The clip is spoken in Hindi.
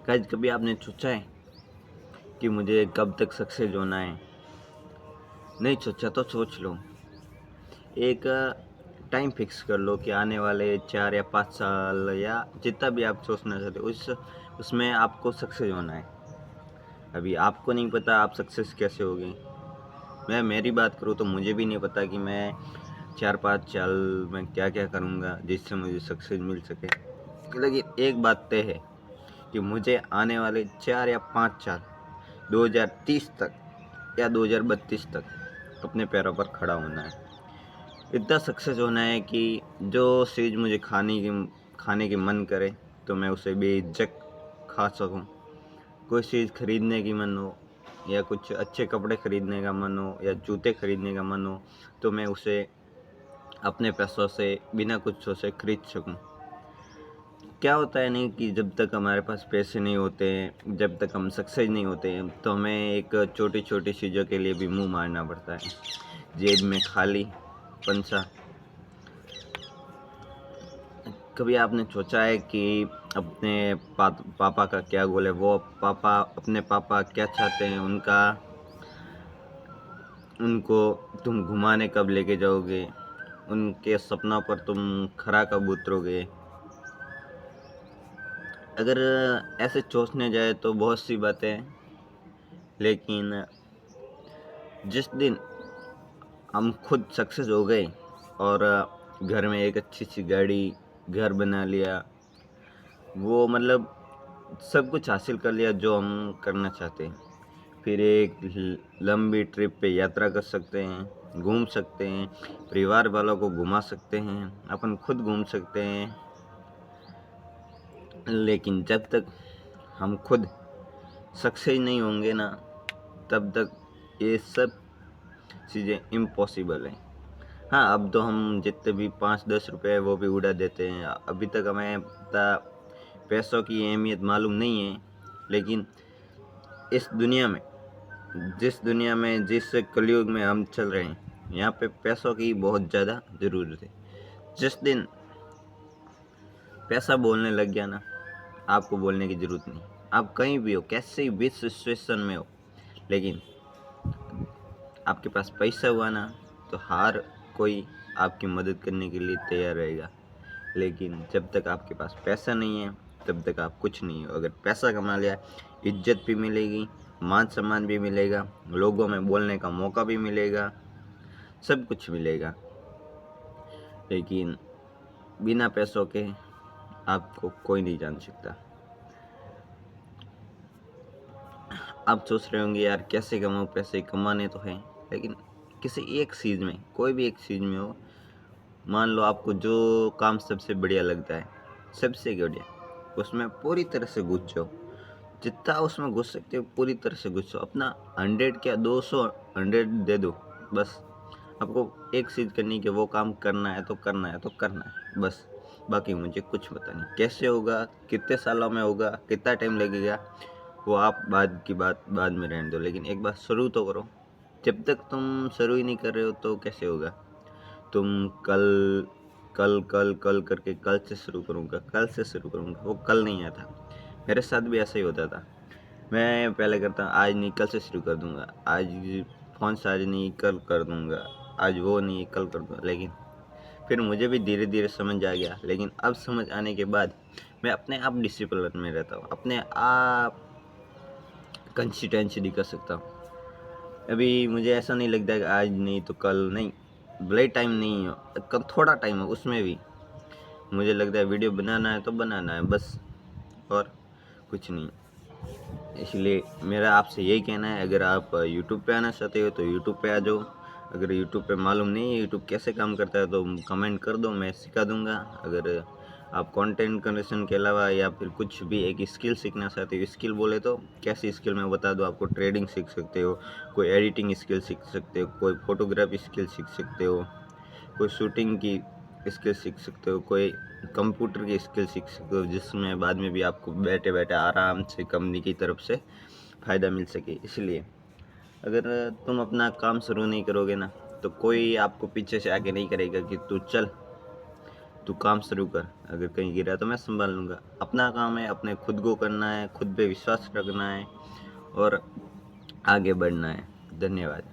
गाइस, कभी आपने सोचा है कि मुझे कब तक सक्सेस होना है? नहीं सोचा तो सोच लो। एक टाइम फिक्स कर लो कि आने वाले 4 या 5 साल या जितना भी आप सोचना चाहते हो उसमें आपको सक्सेस होना है। अभी आपको नहीं पता आप सक्सेस कैसे होगे। मैं मेरी बात करूँ तो मुझे भी नहीं पता कि मैं 4-5 साल में क्या-क्या करूँगा जिससे मुझे सक्सेस मिल सके। लेकिन एक बात तय है कि मुझे आने वाले 4 या 5 साल 2030 तक या 2032 तक अपने पैरों पर खड़ा होना है। इतना सक्सेस होना है कि जो चीज़ मुझे खाने की मन करे तो मैं उसे बेझिझक खा सकूं। कोई चीज़ खरीदने की मन हो या कुछ अच्छे कपड़े खरीदने का मन हो या जूते खरीदने का मन हो तो मैं उसे अपने पैसों से बिना कुछ सोचे खरीद सकूं। क्या होता है नहीं कि जब तक हमारे पास पैसे नहीं होते हैं, जब तक हम सक्सेस नहीं होते हैं, तो हमें एक छोटी-छोटी चीज़ों के लिए भी मुँह मारना पड़ता है। जेब में खाली पंसा। कभी आपने सोचा है कि अपने पापा का क्या गोल है? वो अपने पापा क्या चाहते हैं? उनको तुम घुमाने कब लेके जाओगे? उनके सपनों पर तुम खरा कब उतरोगे? अगर ऐसे सोचने जाए तो बहुत सी बातें हैं, लेकिन जिस दिन हम खुद सक्सेस हो गए और घर में एक अच्छी सी गाड़ी, घर बना लिया, वो मतलब सब कुछ हासिल कर लिया जो हम करना चाहते हैं, फिर एक लंबी ट्रिप पे यात्रा कर सकते हैं, घूम सकते हैं, परिवार वालों को घुमा सकते हैं, अपन खुद घूम सकते हैं। लेकिन जब तक हम खुद सक्सेस नहीं होंगे ना, तब तक ये सब चीज़ें इम्पॉसिबल हैं। हाँ, अब तो हम जितने भी 5-10 रुपए वो भी उड़ा देते हैं। अभी तक हमें इतना पैसों की अहमियत मालूम नहीं है, लेकिन इस दुनिया में जिस कलयुग में हम चल रहे हैं, यहाँ पे पैसों की बहुत ज़्यादा ज़रूरत है। जिस दिन पैसा बोलने लग गया ना, आपको बोलने की ज़रूरत नहीं। आप कहीं भी हो, कैसे भी सिचुएशन में हो, लेकिन आपके पास पैसा हुआ ना, तो हर कोई आपकी मदद करने के लिए तैयार रहेगा। लेकिन जब तक आपके पास पैसा नहीं है, तब तक आप कुछ नहीं हो। अगर पैसा कमा लिया, इज्जत भी मिलेगी, मान सम्मान भी मिलेगा, लोगों में बोलने का मौका भी मिलेगा, सब कुछ मिलेगा। लेकिन बिना पैसों के आपको कोई नहीं जान सकता। आप सोच रहे होंगे यार कैसे कमाऊँ? पैसे कमाने तो हैं, लेकिन किसी एक चीज़ में, कोई भी एक चीज़ में हो, मान लो आपको जो काम सबसे बढ़िया लगता है, सबसे बढ़िया, उसमें पूरी तरह से घुस जाओ। जितना उसमें घुस सकते हो पूरी तरह से घुसो। अपना 100 क्या 200 100 दे दो। बस आपको एक चीज़ करनी है कि वो काम करना है तो करना है तो करना है, बस। बाकी मुझे कुछ पता नहीं कैसे होगा, कितने सालों में होगा, कितना टाइम लगेगा, वो आप बाद की बात बाद में रहने दो। लेकिन एक बार शुरू तो करो। जब तक तुम शुरू ही नहीं कर रहे हो तो कैसे होगा? तुम कल कल कल कल करके कल से शुरू करूँगा, वो कल नहीं आता। मेरे साथ भी ऐसा ही होता था। मैं पहले करता आज नहीं कल से शुरू कर दूँगा, आज फ़ोन से आज नहीं कल कर दूँगा, आज वो नहीं कल कर दूँगा। लेकिन फिर मुझे भी धीरे-धीरे समझ आ गया। लेकिन अब समझ आने के बाद मैं अपने आप डिसिप्लिन में रहता हूँ, अपने आप कंसिस्टेंसी दिखा सकता हूँ। अभी मुझे ऐसा नहीं लगता है कि आज नहीं तो कल नहीं, भले ही टाइम नहीं हो, क थोड़ा टाइम हो उसमें भी मुझे लगता है वीडियो बनाना है तो बनाना है, बस, और कुछ नहीं। इसलिए मेरा आपसे यही कहना है, अगर आप यूट्यूब पे आना चाहते हो तो यूट्यूब पे आ जाओ। अगर यूट्यूब पे मालूम नहीं है यूट्यूब कैसे काम करता है तो कमेंट कर दो, मैं सिखा दूँगा। अगर आप कंटेंट क्रिएशन के अलावा या फिर कुछ भी एक स्किल सीखना चाहते हो, स्किल बोले तो कैसी स्किल मैं बता दूँ आपको। ट्रेडिंग सीख सकते हो, कोई एडिटिंग स्किल सीख सकते हो, कोई फ़ोटोग्राफी स्किल सीख सकते हो, कोई शूटिंग की स्किल सीख सकते हो, कोई कंप्यूटर की स्किल सीख सकते हो, जिसमें बाद में भी आपको बैठे-बैठे आराम से कंपनी की तरफ से फ़ायदा मिल सके। इसलिए अगर तुम अपना काम शुरू नहीं करोगे ना, तो कोई आपको पीछे से आके नहीं करेगा कि तू चल, तू काम शुरू कर, अगर कहीं गिरा तो मैं संभाल लूँगा। अपना काम है, अपने खुद को करना है, खुद पे विश्वास रखना है और आगे बढ़ना है। धन्यवाद।